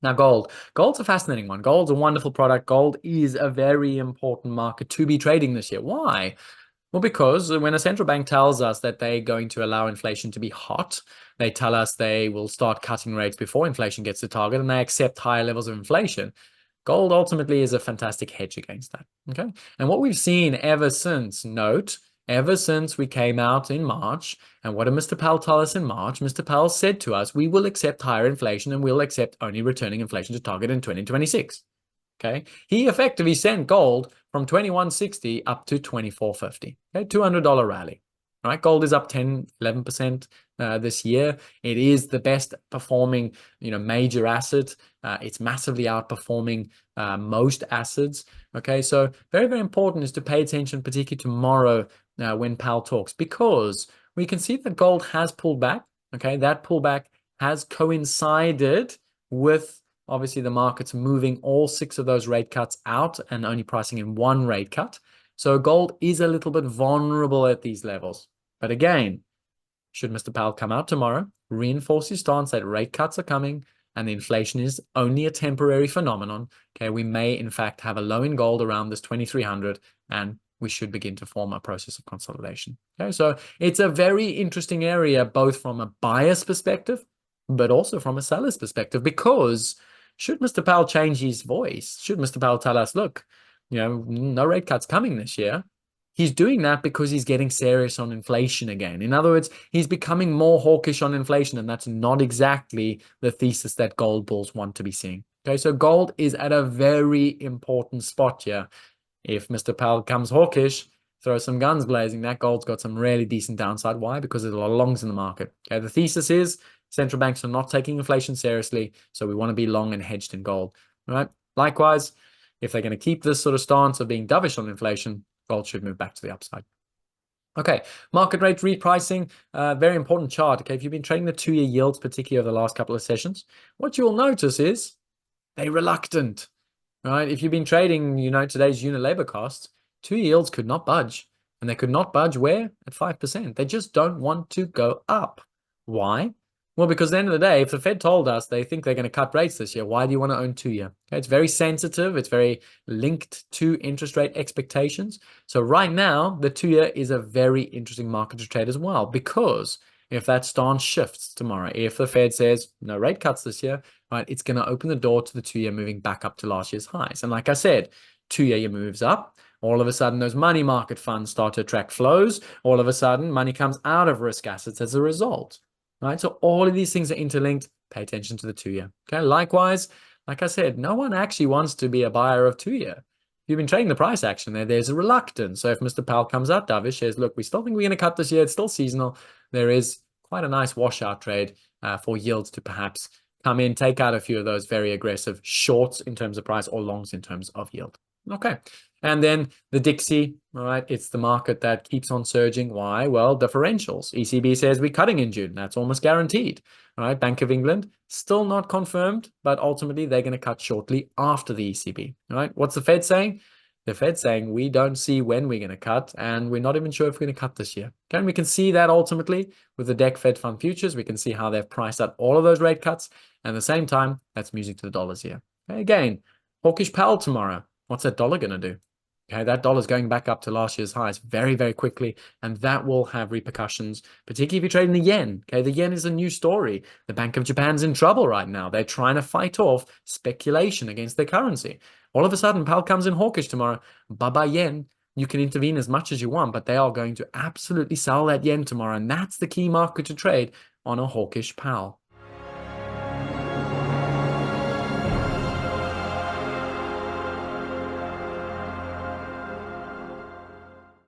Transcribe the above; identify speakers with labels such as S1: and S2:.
S1: Now, gold. Gold's a fascinating one. Gold's a wonderful product. Gold is a very important market to be trading this year. Why? Well, because when a central bank tells us that they're going to allow inflation to be hot, they tell us they will start cutting rates before inflation gets to target, and they accept higher levels of inflation. Gold ultimately is a fantastic hedge against that. Okay. And what we've seen ever since, note, ever since we came out in March, and what did Mr. Powell tell us in March? Mr. Powell said to us, we will accept higher inflation and we'll accept only returning inflation to target in 2026. Okay. He effectively sent gold from 2160 up to 2450. Okay. $200 rally. All right. Gold is up 10, 11% this year. It is the best performing, major asset. It's massively outperforming most assets. Okay. So very, very important is to pay attention, particularly tomorrow when Powell talks, because we can see that gold has pulled back. Okay. That pullback has coincided with obviously the market's moving all 6 of those rate cuts out and only pricing in 1 rate cut. So gold is a little bit vulnerable at these levels. But again, should Mr. Powell come out tomorrow, reinforce his stance that rate cuts are coming and the inflation is only a temporary phenomenon, okay, we may in fact have a low in gold around this 2300 and we should begin to form a process of consolidation. Okay, so it's a very interesting area, both from a buyer's perspective, but also from a seller's perspective, because should Mr. Powell change his voice, should Mr. Powell tell us, look, no rate cuts coming this year, he's doing that because he's getting serious on inflation again. In other words, he's becoming more hawkish on inflation, and that's not exactly the thesis that gold bulls want to be seeing. Okay, so gold is at a very important spot here. If Mr. Powell comes hawkish, throw some guns blazing, that gold's got some really decent downside. Why? Because there's a lot of longs in the market. Okay, the thesis is central banks are not taking inflation seriously, so we want to be long and hedged in gold. All right. Likewise, if they're going to keep this sort of stance of being dovish on inflation, gold should move back to the upside. Okay, market rate repricing, very important chart. Okay, if you've been trading the 2-year yields, particularly over the last couple of sessions, what you'll notice is they're reluctant. Right? If you've been trading, today's unit labor costs, 2-year yields could not budge. And they could not budge where? At 5%. They just don't want to go up. Why? Well, because at the end of the day, if the Fed told us they think they're going to cut rates this year, why do you want to own 2-year? Okay, it's very sensitive. It's very linked to interest rate expectations. So right now, the 2-year is a very interesting market to trade as well, because if that stance shifts tomorrow, if the Fed says no rate cuts this year, right, it's going to open the door to the 2-year moving back up to last year's highs. And like I said, 2-year moves up. All of a sudden, those money market funds start to attract flows. All of a sudden, money comes out of risk assets as a result. Right, so all of these things are interlinked. Pay attention to the 2-year. Okay, likewise, like I said, no one actually wants to be a buyer of 2-year. You've been trading the price action there's a reluctance. So if Mr. Powell comes out dovish, says, look, we still think we're going to cut this year, it's still seasonal, there is quite a nice washout trade for yields to perhaps come in, take out a few of those very aggressive shorts in terms of price or longs in terms of yield. Okay. And then the Dixie, all right, it's the market that keeps on surging. Why? Well, differentials. ECB says we're cutting in June. That's almost guaranteed. All right, Bank of England, still not confirmed, but ultimately they're going to cut shortly after the ECB. All right, what's the Fed saying? The Fed saying we don't see when we're going to cut, and we're not even sure if we're going to cut this year. Okay, and we can see that ultimately with the DEC Fed Fund futures. We can see how they've priced out all of those rate cuts, and at the same time, that's music to the dollars here. Okay, again, hawkish Powell tomorrow. What's that dollar going to do? Okay, that dollar is going back up to last year's highs very, very quickly, and that will have repercussions, particularly if you're trading the yen. Okay, the yen is a new story. The Bank of Japan's in trouble right now. They're trying to fight off speculation against their currency. All of a sudden, Powell comes in hawkish tomorrow. Bye-bye yen. You can intervene as much as you want, but they are going to absolutely sell that yen tomorrow, and that's the key market to trade on a hawkish Powell.